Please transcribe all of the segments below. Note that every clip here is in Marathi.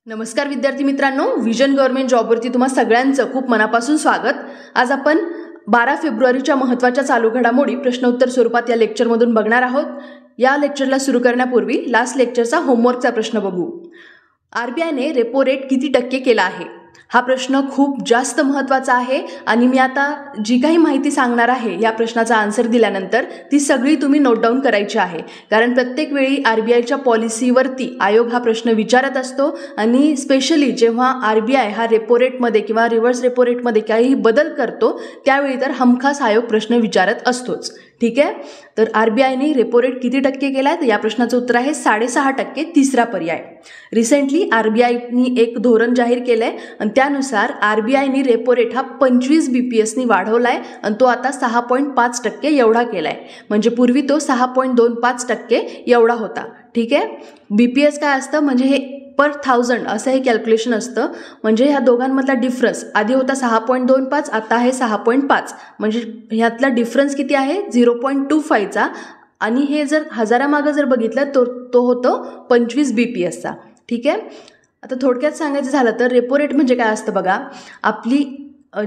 नमस्कार विद्यार्थी मित्रांनो, विजन गव्हर्नमेंट जॉबवरती तुम्हा सगळ्यांचं खूप मनापासून स्वागत। आज आपण 12 फेब्रुवारीच्या महत्त्वाच्या चालू घडामोडी प्रश्नोत्तर स्वरूपात या लेक्चरमधून बघणार आहोत। या लेक्चरला सुरू करण्यापूर्वी लास्ट लेक्चरचा होमवर्कचा प्रश्न बघू। आरबीआयने रेपो रेट किती टक्के केला आहे? हा प्रश्न खूप जास्त महत्त्वाचा आहे आणि मी आता जी काही माहिती सांगणार आहे या प्रश्नाचा आन्सर दिल्यानंतर ती सगळी तुम्ही नोट डाऊन करायची आहे, कारण प्रत्येक वेळी आरबीआयच्या पॉलिसीवरती आयोग हा प्रश्न विचारत असतो आणि स्पेशली जेव्हा आरबीआय हा रेपो रेटमध्ये किंवा रिव्हर्स रेपो रेटमध्ये काहीही बदल करतो त्यावेळी तर हमखास आयोग प्रश्न विचारत असतोच। ठीक आहे, तर आरबीआयने रेपो रेट किती टक्के केला आहे? या प्रश्नाचं उत्तर आहे 6.5%, तिसरा पर्याय। रिसेंटली आरबीआयनी एक धोरण जाहीर केलंय आणि त्यानुसार आरबीआयने रेपो रेट हा 25 BPSनी वाढवलाय आणि तो आता 6.5% एवढा केलाय। म्हणजे पूर्वी तो 6.25% एवढा होता। ठीक आहे, BPS काय असतं म्हणजे हे पर 1000 असं हे कॅल्क्युलेशन असतं। म्हणजे ह्या दोघांमधला डिफरन्स आधी होता 6.25, आता आहे 6.5, म्हणजे ह्यातला डिफरन्स किती आहे 0.25चा आणि हे जर हजारामागं जर बघितलं तो होतो 25 BPSचा। ठीक आहे, आता थोडक्यात सांगायचं झालं तर रेपो रेट म्हणजे काय असतं बघा, आपली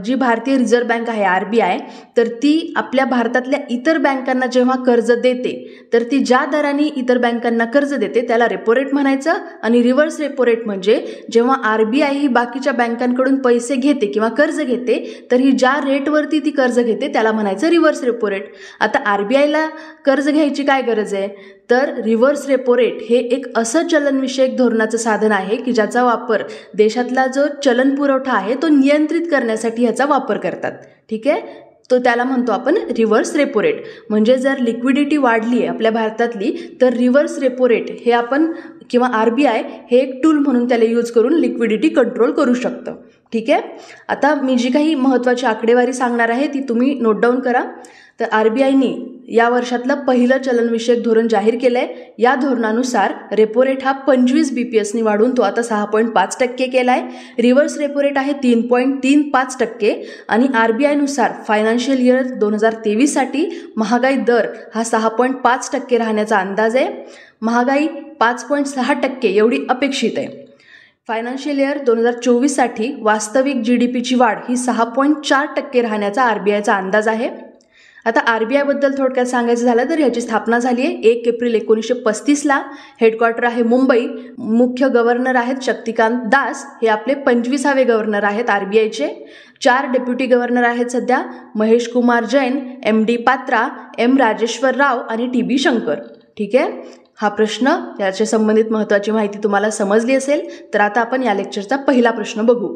जी भारतीय रिझर्व्ह बँक आहे आरबीआय, तर ती आपल्या भारतातल्या इतर बँकांना जेव्हा कर्ज देते तर ती ज्या दराने इतर बँकांना कर्ज देते त्याला रेपो रेट म्हणायचं। आणि रिव्हर्स रेपो रेट म्हणजे जेव्हा आरबीआय ही बाकीच्या बँकांकडून पैसे घेते किंवा कर्ज घेते तर ही ज्या रेटवरती ती कर्ज घेते त्याला म्हणायचं रिव्हर्स रेपो रेट। आता आरबीआयला कर्ज घ्यायची काय गरज आहे, तर रिव्हर्स रेपो रेट हे एक असं चलनविषयक धोरणाचं साधन आहे की ज्याचा वापर देशातला जो चलन पुरवठा आहे तो नियंत्रित करण्यासाठी ह्याचा वापर करतात। ठीक आहे, तो त्याला म्हणतो आपण रिव्हर्स रेपो रेट। म्हणजे जर लिक्विडिटी वाढली आहे आपल्या भारतातली तर रिव्हर्स रेपो रेट हे आपण किंवा आरबीआय हे एक टूल म्हणून त्याला यूज करून लिक्विडिटी कंट्रोल करू शकतं। ठीक आहे, आता मी जी काही महत्त्वाची आकडेवारी सांगणार आहे ती तुम्ही नोट डाऊन करा। तर आरबीआयने या वर्षातलं पहिलं चलनविषयक धोरण जाहीर केलंय। या धोरणानुसार रेपो रेट हा 25 BPSनी वाढून तो आता 6.5% केलाय। रिव्हर्स रेपो रेट आहे 3.35% आणि आरबीआयनुसार फायनान्शियल इयर 2023साठी महागाई दर हा 6.5% राहण्याचा अंदाज आहे। महागाई 5.6% एवढी अपेक्षित आहे। फायनान्शियल इयर 2024साठी वास्तविक GDPची वाढ ही 6.4% राहण्याचा आरबीआयचा अंदाज आहे। आता आरबीआयबद्दल थोडक्यात सांगायचं झालं तर याची स्थापना झाली आहे 1 एप्रिल 1935ला। हेडक्वार्टर आहे मुंबई। मुख्य गव्हर्नर आहेत शक्तिकांत दास, हे आपले 25वे गव्हर्नर आहेत आरबीआयचे। 4 डेप्युटी गव्हर्नर आहेत सध्या, महेश कुमार जैन, MD पात्रा, M राजेश्वर राव आणि TB शंकर। ठीक आहे, हा प्रश्न याच्या संबंधित महत्त्वाची माहिती तुम्हाला समजली असेल। तर आता आपण या लेक्चरचा पहिला प्रश्न बघू।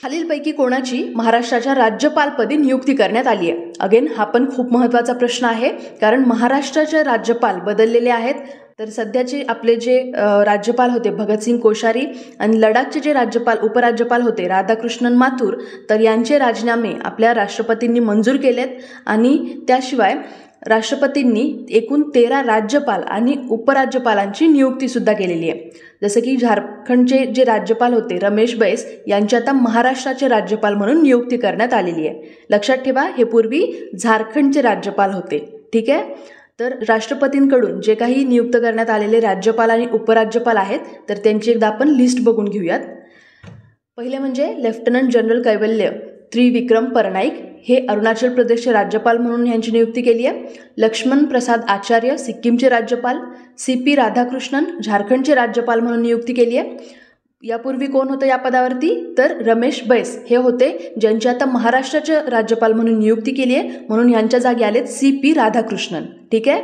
खालीलपैकी कोणाची महाराष्ट्राच्या राज्यपालपदी नियुक्ती करण्यात आली आहे? अगेन हा पण खूप महत्त्वाचा प्रश्न आहे, कारण महाराष्ट्राचे राज्यपाल बदललेले आहेत। तर सध्याचे आपले जे राज्यपाल होते भगतसिंग कोश्यारी आणि लडाखचे जे राज्यपाल उपराज्यपाल होते राधाकृष्णन माथुर, तर यांचे राजीनामे आपल्या राष्ट्रपतींनी मंजूर केलेत। आणि त्याशिवाय राष्ट्रपतींनी एकूण 13 राज्यपाल आणि उपराज्यपालांची नियुक्ती सुद्धा केलेली आहे। जसं की झारखंडचे जे राज्यपाल होते रमेश बैस यांची आता महाराष्ट्राचे राज्यपाल म्हणून नियुक्ती करण्यात आलेली आहे। लक्षात ठेवा, हे पूर्वी झारखंडचे राज्यपाल होते। ठीक आहे, तर राष्ट्रपतींकडून जे काही नियुक्त करण्यात आलेले राज्यपाल आणि उपराज्यपाल आहेत तर त्यांची एकदा आपण लिस्ट बघून घेऊयात। पहिले म्हणजे लेफ्टनंट जनरल कैवल्य त्रिविक्रम परनाईक, हे अरुणाचल प्रदेशचे राज्यपाल म्हणून यांची नियुक्ती केली आहे। लक्ष्मण प्रसाद आचार्य सिक्कीमचे राज्यपाल, CP राधाकृष्णन झारखंडचे राज्यपाल म्हणून नियुक्ती केली आहे। यापूर्वी कोण होतं या पदावरती, तर रमेश बैस हे होते, ज्यांची आता महाराष्ट्राचे राज्यपाल म्हणून नियुक्ती केली आहे, म्हणून यांच्या जागी आलेत CP राधाकृष्णन। ठीक आहे,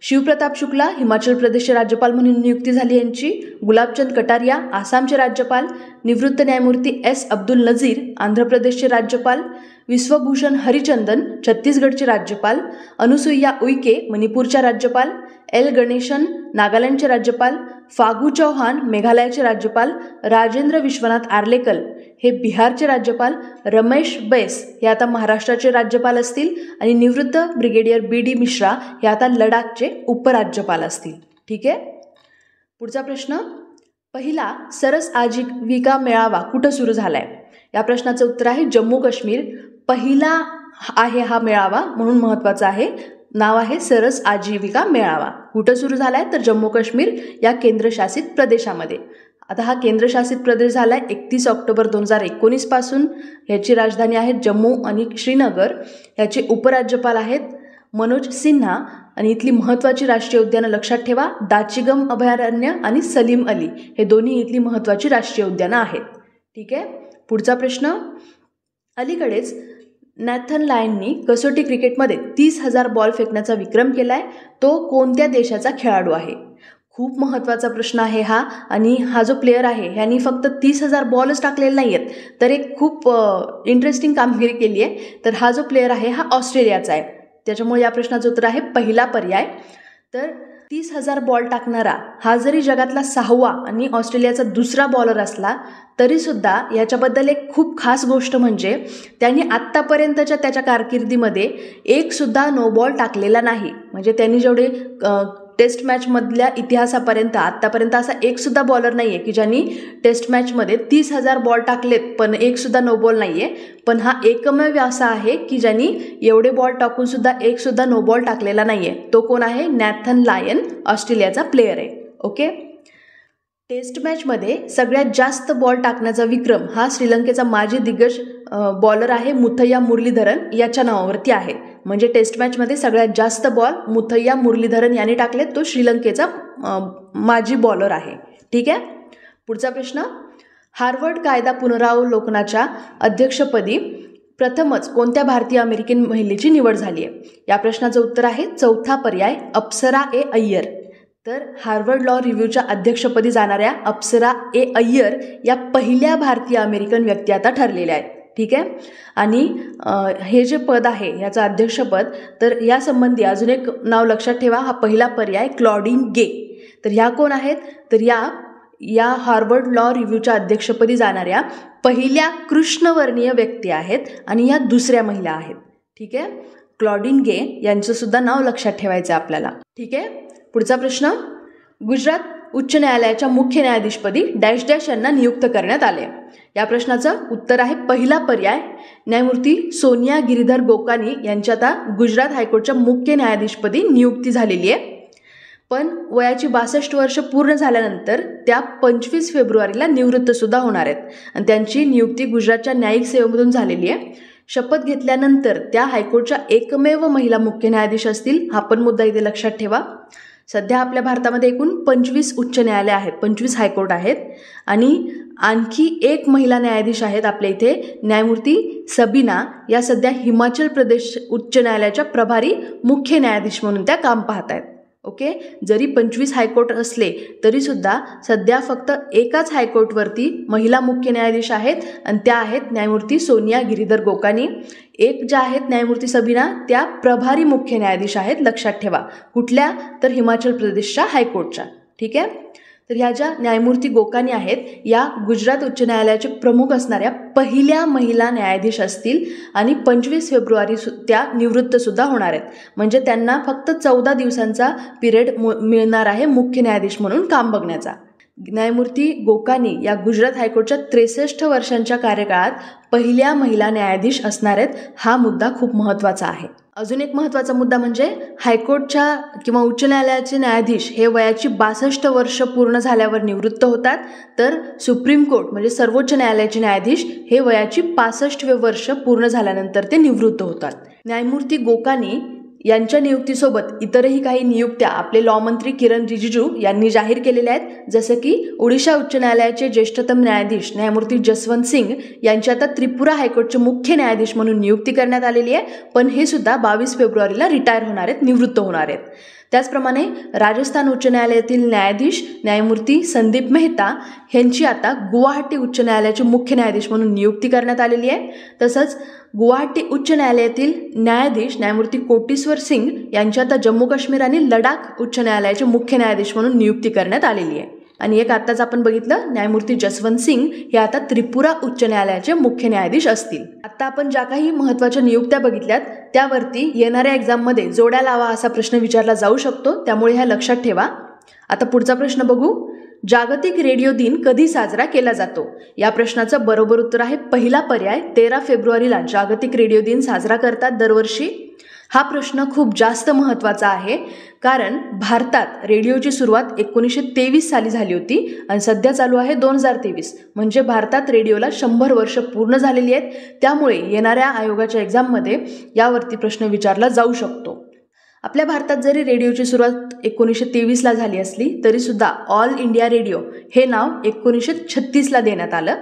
शिवप्रताप शुक्ला हिमाचल प्रदेशचे राज्यपाल म्हणून नियुक्ती झाली यांची। गुलाबचंद कटारिया आसामचे राज्यपाल, निवृत्त न्यायमूर्ती S अब्दुल नझीर आंध्र प्रदेशचे राज्यपाल, विश्वभूषण हरिचंदन छत्तीसगडचे राज्यपाल, अनुसुईया उइके मणिपूरच्या राज्यपाल, L गणेशन नागालँडचे राज्यपाल, फागू चौहान मेघालयाचे राज्यपाल, राजेंद्र विश्वनाथ आर्लेकर हे बिहारचे राज्यपाल, रमेश बैस हे आता महाराष्ट्राचे राज्यपाल असतील आणि निवृत्त ब्रिगेडियर BD मिश्रा हे आता लडाखचे उपराज्यपाल असतील। ठीक आहे, पुढचा प्रश्न, पहिला सरस आजीविका मेळावा कुठं सुरू झालाय? या प्रश्नाचं उत्तर आहे जम्मू काश्मीर। पहिला आहे हा मेळावा म्हणून महत्त्वाचा आहे। नाव आहे सरस आजीविका मेळावा। कुठं सुरू झालाय तर जम्मू काश्मीर या केंद्रशासित प्रदेशामध्ये। आता हा केंद्रशासित प्रदेश झाला आहे 31 ऑक्टोबर 2019 पासून. ह्याची राजधानी आहे जम्मू आणि श्रीनगर. ह्याचे उपराज्यपाल आहेत मनोज सिन्हा. आणि इथली महत्त्वाची राष्ट्रीय उद्यानं लक्षात ठेवा, दाचिगम अभयारण्य आणि सलीम अली हे दोन्ही इथली महत्त्वाची राष्ट्रीय उद्यानं आहेत. ठीक आहे. पुढचा प्रश्न, अलीकडेच नॅथन लायननी कसोटी क्रिकेटमध्ये 30,000 बॉल फेकण्याचा विक्रम केला आहे. तो कोणत्या देशाचा खेळाडू आहे? खूप महत्त्वाचा प्रश्न आहे हा. आणि हा जो प्लेयर आहे ह्यांनी फक्त 30,000 बॉलच टाकलेले नाही आहेत, तर एक खूप इंटरेस्टिंग कामगिरी केली आहे. तर हा जो प्लेयर आहे हा ऑस्ट्रेलियाचा आहे. त्याच्यामुळे या प्रश्नाचं उत्तर आहे पहिला पर्याय. तर 30,000 बॉल टाकणारा हा जरी जगातला 6वा आणि ऑस्ट्रेलियाचा दुसरा बॉलर असला तरीसुद्धा याच्याबद्दल एक खूप खास गोष्ट म्हणजे त्यांनी आत्तापर्यंतच्या त्याच्या कारकिर्दीमध्ये एकसुद्धा नो बॉल टाकलेला नाही. म्हणजे त्यांनी जेवढे टेस्ट मॅचमधल्या इतिहासापर्यंत आत्तापर्यंत असा एकसुद्धा बॉलर नाही आहे की ज्यांनी टेस्ट मॅचमध्ये 30,000 बॉल टाकलेत पण एकसुद्धा नो बॉल नाही आहे. पण हा एकमेव असा आहे की ज्यांनी एवढे बॉल टाकूनसुद्धा एकसुद्धा नो बॉल टाकलेला नाही आहे. तो कोण आहे? नॅथन लायन, ऑस्ट्रेलियाचा प्लेयर आहे. ओके. टेस्ट मॅचमध्ये सगळ्यात जास्त बॉल टाकण्याचा विक्रम हा श्रीलंकेचा माजी दिग्गज बॉलर आहे मुथय्या मुरलीधरन याच्या नावावरती आहे. म्हणजे टेस्ट मॅचमध्ये सगळ्यात जास्त बॉल मुथय्या मुरलीधरन यांनी टाकले. तो श्रीलंकेचा माजी बॉलर आहे. ठीक आहे. पुढचा प्रश्न, हार्वर्ड कायदा पुनरावलोकनाच्या अध्यक्षपदी प्रथमच कोणत्या भारतीय अमेरिकन महिलेची निवड झाली आहे? या प्रश्नाचं उत्तर आहे चौथा पर्याय, अप्सरा ए अय्यर. तर हार्वर्ड लॉ रिव्ह्यूच्या अध्यक्षपदी जाणाऱ्या अप्सरा ए अय्यर या पहिल्या भारतीय अमेरिकन व्यक्ती आता ठरलेल्या आहेत. ठीक आहे. आणि हे जे पद आहे याचं अध्यक्षपद, तर यासंबंधी अजून एक नाव लक्षात ठेवा. हा पहिला पर्याय क्लॉडिन गे. तर ह्या कोण आहेत? तर या हार्वर्ड लॉ रिव्ह्यूच्या अध्यक्षपदी जाणाऱ्या पहिल्या कृष्णवर्णीय व्यक्ती आहेत आणि या दुसऱ्या महिला आहेत. ठीक आहे. क्लॉडिन गे यांचं सुद्धा नाव लक्षात ठेवायचं आपल्याला. ठीक आहे. पुढचा प्रश्न, गुजरात उच्च न्यायालयाच्या मुख्य न्यायाधीशपदी डॅश डॅश यांना नियुक्त करण्यात आले. या प्रश्नाचं उत्तर आहे पहिला पर्याय, न्यायमूर्ती सोनिया गिरीधर गोकानी यांची आता गुजरात हायकोर्टच्या मुख्य न्यायाधीशपदी नियुक्ती झालेली आहे. पण वयाची 62 वर्ष पूर्ण झाल्यानंतर त्या 25 फेब्रुवारीला निवृत्तसुद्धा होणार आहेत. आणि त्यांची नियुक्ती गुजरातच्या न्यायिक सेवेमधून झालेली आहे. शपथ घेतल्यानंतर त्या हायकोर्टच्या एकमेव महिला मुख्य न्यायाधीश असतील. हा पण मुद्दा इथे लक्षात ठेवा. सध्या आपल्या भारतामध्ये एकूण 25 उच्च न्यायालय आहेत, 25 हायकोर्ट आहेत. आणि आणखी एक महिला न्यायाधीश आहेत आपल्या इथे, न्यायमूर्ती सबीना. या सध्या हिमाचल प्रदेश उच्च न्यायालयाच्या प्रभारी मुख्य न्यायाधीश म्हणून त्या काम पाहत आहेत. ओके. जरी 25 हायकोर्ट असले तरीसुद्धा सध्या फक्त एकाच हायकोर्टवरती महिला मुख्य न्यायाधीश आहेत आणि त्या आहेत न्यायमूर्ती सोनिया गिरीधर गोकानी. एक ज्या आहेत न्यायमूर्ती सबीना त्या प्रभारी मुख्य न्यायाधीश आहेत. लक्षात ठेवा. कुठल्या? तर हिमाचल प्रदेशच्या हायकोर्टच्या. ठीक आहे. तर ह्या ज्या न्यायमूर्ती गोकानी आहेत या गुजरात उच्च न्यायालयाचे प्रमुख असणाऱ्या पहिल्या महिला न्यायाधीश असतील आणि 25 फेब्रुवारी त्या निवृत्तसुद्धा होणार आहेत. म्हणजे त्यांना फक्त 14 दिवसांचा पिरियड मिळणार आहे मुख्य न्यायाधीश म्हणून काम बघण्याचा. न्यायमूर्ती गोकानी या गुजरात हायकोर्टच्या 63 वर्षांच्या कार्यकाळात पहिल्या महिला न्यायाधीश असणार आहेत. हा मुद्दा खूप महत्त्वाचा आहे. अजून एक महत्त्वाचा मुद्दा म्हणजे हायकोर्टच्या किंवा उच्च न्यायालयाचे न्यायाधीश हे वयाची 62 वर्ष पूर्ण झाल्यावर निवृत्त होतात. तर सुप्रीम कोर्ट म्हणजे सर्वोच्च न्यायालयाचे न्यायाधीश हे वयाची 65वे वर्ष पूर्ण झाल्यानंतर ते निवृत्त होतात. न्यायमूर्ती गोकानी यांच्या नियुक्तीसोबत इतरही काही नियुक्त्या आपले लॉ मंत्री किरण रिजिजू यांनी जाहीर केलेल्या आहेत. जसं की ओडिशा उच्च न्यायालयाचे ज्येष्ठतम न्यायाधीश न्यायमूर्ती जसवंत सिंग यांची आता त्रिपुरा हायकोर्टचे मुख्य न्यायाधीश म्हणून नियुक्ती करण्यात आलेली आहे. पण हे सुद्धा 22 फेब्रुवारीला रिटायर होणार आहेत, निवृत्त होणार आहेत. त्याचप्रमाणे राजस्थान उच्च न्यायालयातील न्यायाधीश न्यायमूर्ती संदीप मेहता यांची आता गुवाहाटी उच्च न्यायालयाचे मुख्य न्यायाधीश म्हणून नियुक्ती करण्यात आलेली आहे. तसंच गुवाहाटी उच्च न्यायालयातील न्यायाधीश न्यायमूर्ती कोटेश्वर सिंग यांची आता जम्मू काश्मीर आणि लडाख उच्च न्यायालयाचे मुख्य न्यायाधीश म्हणून नियुक्ती करण्यात आलेली आहे. आणि एक आत्ताच आपण बघितलं न्यायमूर्ती जसवंत सिंग हे आता त्रिपुरा उच्च न्यायालयाचे मुख्य न्यायाधीश असतील. आता आपण ज्या काही महत्त्वाच्या नियुक्त्या बघितल्यात त्यावरती येणाऱ्या एक्झाममध्ये जोड्या लावा असा प्रश्न विचारला जाऊ शकतो. त्यामुळे ह्या लक्षात ठेवा. आता पुढचा प्रश्न बघू. जागतिक रेडिओ दिन कधी साजरा केला जातो? या प्रश्नाचं बरोबर उत्तर आहे पहिला पर्याय, 13 फेब्रुवारीला जागतिक रेडिओ दिन साजरा करतात दरवर्षी. हा प्रश्न खूप जास्त महत्त्वाचा आहे, कारण भारतात रेडिओची सुरुवात 1923 साली झाली होती आणि सध्या चालू आहे 2023, म्हणजे भारतात रेडिओला 100 वर्ष पूर्ण झालेली आहेत. त्यामुळे येणाऱ्या आयोगाच्या एक्झाममध्ये यावरती प्रश्न विचारला जाऊ शकतो. आपल्या भारतात जरी रेडिओची सुरुवात 1923ला झाली असली तरीसुद्धा ऑल इंडिया रेडिओ हे नाव 1936ला देण्यात आलं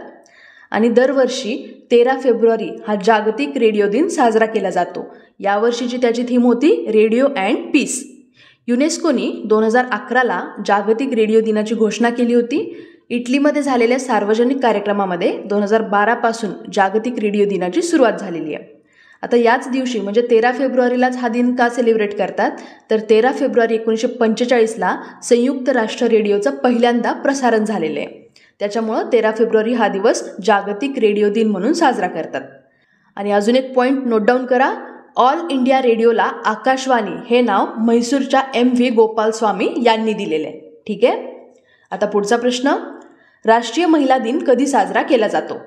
आणि दरवर्षी 13 फेब्रुवारी हा जागतिक रेडिओ दिन साजरा केला जातो. यावर्षीची त्याची थीम होती रेडिओ अँड पीस. युनेस्कोनी 2011ला जागतिक रेडिओ दिनाची घोषणा केली होती. इटलीमध्ये झालेल्या सार्वजनिक कार्यक्रमामध्ये 2012 पासून जागतिक रेडिओ दिनाची सुरुवात झालेली आहे. आता याच दिवशी म्हणजे 13 फेब्रुवारीलाच हा दिन का सेलिब्रेट करतात, तर 13 फेब्रुवारी 1945ला संयुक्त राष्ट्र रेडिओचं पहिल्यांदा प्रसारण झालेलं आहे. त्याच्यामुळं 13 फेब्रुवारी हा दिवस जागतिक रेडिओ दिन म्हणून साजरा करतात. आणि अजून एक पॉईंट नोट डाऊन करा, ऑल इंडिया रेडिओला आकाशवाणी हे नाव म्हैसूरच्या MV गोपालस्वामी यांनी दिलेले आहे. ठीक आहे. आता पुढचा प्रश्न, राष्ट्रीय महिला दिन कधी साजरा केला जातो?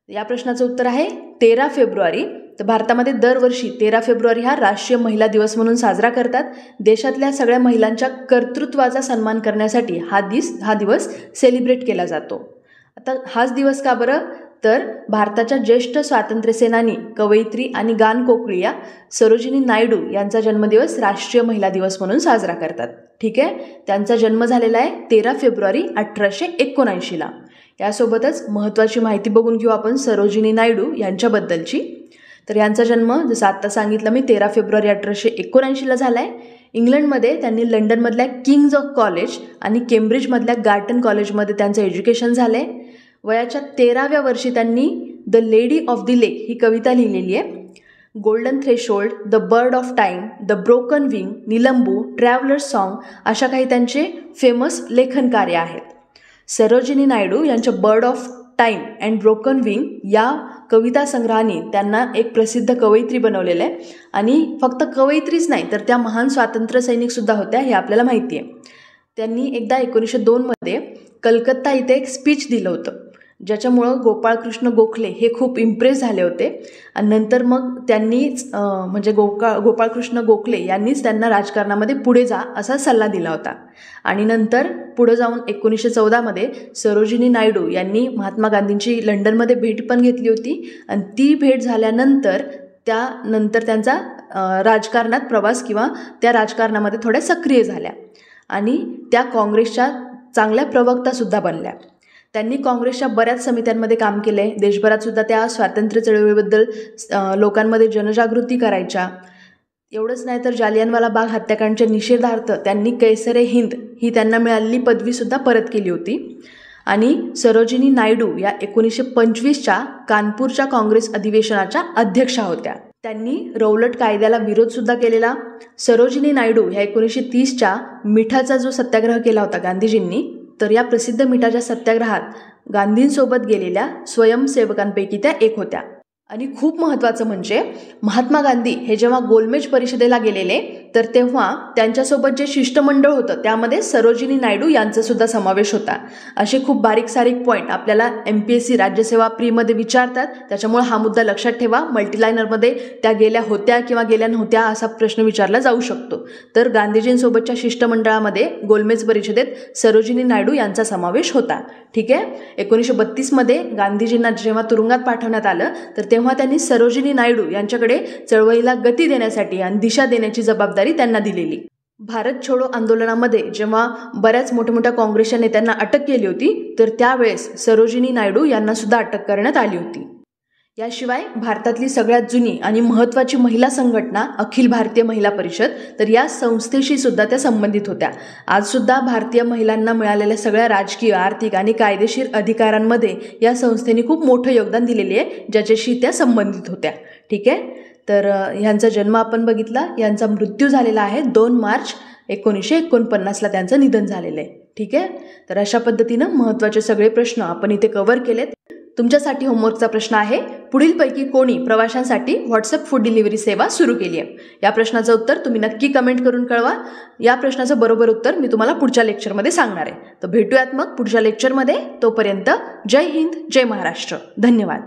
या प्रश्नाचं उत्तर आहे 13 फेब्रुवारी. तर भारतामध्ये दरवर्षी 13 फेब्रुवारी हा राष्ट्रीय महिला दिवस म्हणून साजरा करतात. देशातल्या सगळ्या महिलांच्या कर्तृत्वाचा सन्मान करण्यासाठी हा दिवस सेलिब्रेट केला जातो. आता हाच दिवस का बरं, तर भारताच्या ज्येष्ठ स्वातंत्र्यसेनानी, कवयित्री आणि गानकोकिळी या सरोजिनी नायडू यांचा जन्मदिवस राष्ट्रीय महिला दिवस म्हणून साजरा करतात. ठीक आहे. त्यांचा जन्म झालेला आहे 13 फेब्रुवारी 1879ला. यासोबतच महत्त्वाची माहिती बघून घेऊ आपण सरोजिनी नायडू यांच्याबद्दलची. तर यांचा जन्म जसं आत्ता सांगितलं मी 13 फेब्रुवारी 1879ला झाला आहे. इंग्लंडमध्ये त्यांनी लंडनमधल्या किंग्ज ऑफ कॉलेज आणि केम्ब्रिजमधल्या गार्टन कॉलेजमध्ये त्यांचं एज्युकेशन झालं आहे. वयाच्या 13व्या वर्षी त्यांनी the lady of the lake ही कविता लिहिलेली आहे. Golden threshold, the bird of time, the broken wing, निलंबू, ट्रॅव्हलर्स सॉन्ग अशा काही त्यांचे फेमस लेखन कार्य आहेत. सरोजिनी नायडू यांच्या bird of time and broken wing या कविता संग्रहाने त्यांना एक प्रसिद्ध कवयित्री बनवलेलं आहे. आणि फक्त कवयित्रीच नाही तर त्या महान स्वातंत्र्य सैनिकसुद्धा होत्या, हे आपल्याला माहिती आहे. त्यांनी एकदा 1902मध्ये कलकत्ता इथे एक स्पीच दिलं होतं, ज्याच्यामुळं गोपाळकृष्ण गोखले हे खूप इम्प्रेस झाले होते. आणि नंतर मग त्यांनीच म्हणजे गोपाळकृष्ण गोखले यांनीच त्यांना राजकारणामध्ये पुढे जा असा सल्ला दिला होता. आणि नंतर पुढे जाऊन 1914मध्ये सरोजिनी नायडू यांनी महात्मा गांधींची लंडनमध्ये भेट पण घेतली होती. आणि ती भेट झाल्यानंतर त्यांचा राजकारणात प्रवास किंवा त्या राजकारणामध्ये थोड्या सक्रिय झाल्या आणि त्या काँग्रेसच्या चांगल्या प्रवक्तासुद्धा बनल्या. त्यांनी काँग्रेसच्या बऱ्याच समित्यांमध्ये काम केलं आहे. देशभरातसुद्धा त्या स्वातंत्र्य चळवळीबद्दल लोकांमध्ये जनजागृती करायच्या. एवढंच नाही तर जालियनवाला बाग हत्याकांडच्या निषेधार्थ त्यांनी कैसरे हिंद ही त्यांना मिळालेली पदवीसुद्धा परत केली होती. आणि सरोजिनी नायडू या 1925च्या कानपूरच्या काँग्रेस अधिवेशनाच्या अध्यक्षा होत्या. त्यांनी रौलट कायद्याला विरोधसुद्धा केलेला. सरोजिनी नायडू ह्या 1930च्या मिठाचा जो सत्याग्रह केला होता गांधीजींनी, तर या प्रसिद्ध मिठाच्या सत्याग्रहात गांधींसोबत गेलेल्या स्वयंसेवकांपैकी त्या एक होत्या. आणि खूप महत्त्वाचं म्हणजे महात्मा गांधी हे जेव्हा गोलमेज परिषदेला गेलेले तर तेव्हा त्यांच्यासोबत जे शिष्टमंडळ होतं त्यामध्ये सरोजिनी नायडू यांचासुद्धा समावेश होता. असे खूप बारीक सारीक पॉईंट आपल्याला MPSC राज्यसेवा प्रीमध्ये विचारतात, त्याच्यामुळे हा मुद्दा लक्षात ठेवा. मल्टीलायनरमध्ये त्या गेल्या होत्या किंवा गेल्या नव्हत्या असा प्रश्न विचारला जाऊ शकतो. तर गांधीजींसोबतच्या शिष्टमंडळामध्ये गोलमेज परिषदेत सरोजिनी नायडू यांचा समावेश होता. ठीक आहे. 1932मध्ये गांधीजींना जेव्हा तुरुंगात पाठवण्यात आलं तर तेव्हा त्यांनी सरोजिनी नायडू यांच्याकडे चळवळीला गती देण्यासाठी आणि दिशा देण्याची जबाबदारी त्यांना दिलेली. भारत छोडो आंदोलनामध्ये जेव्हा बऱ्याच मोठ्या काँग्रेसच्या नेत्यांना अटक केली होती तर त्यावेळेस सरोजिनी नायडू यांना सुद्धा अटक करण्यात आली होती. याशिवाय भारतातली सगळ्यात जुनी आणि महत्त्वाची महिला संघटना अखिल भारतीय महिला परिषद, तर या संस्थेशी सुद्धा त्या संबंधित होत्या. आजसुद्धा भारतीय महिलांना मिळालेल्या सगळ्या राजकीय, आर्थिक आणि कायदेशीर अधिकारांमध्ये या संस्थेने खूप मोठं योगदान दिलेले आहे, ज्याच्याशी त्या संबंधित होत्या. ठीक आहे. तर ह्यांचा जन्म आपण बघितला. यांचा मृत्यू झालेला आहे 2 मार्च 1949ला त्यांचं निधन झालेलं आहे. ठीक आहे. तर अशा पद्धतीनं महत्त्वाचे सगळे प्रश्न आपण इथे कव्हर केलेत. तुमच्यासाठी होमवर्कचा प्रश्न आहे, पुढीलपैकी कोणी प्रवाशांसाठी व्हॉट्सअप फूड डिलिव्हरी सेवा सुरू केली आहे? या प्रश्नाचं उत्तर तुम्ही नक्की कमेंट करून कळवा. या प्रश्नाचं बरोबर उत्तर मी तुम्हाला पुढच्या लेक्चरमध्ये सांगणार आहे. तर भेटूयात मग पुढच्या लेक्चरमध्ये. तोपर्यंत जय हिंद, जय महाराष्ट्र. धन्यवाद.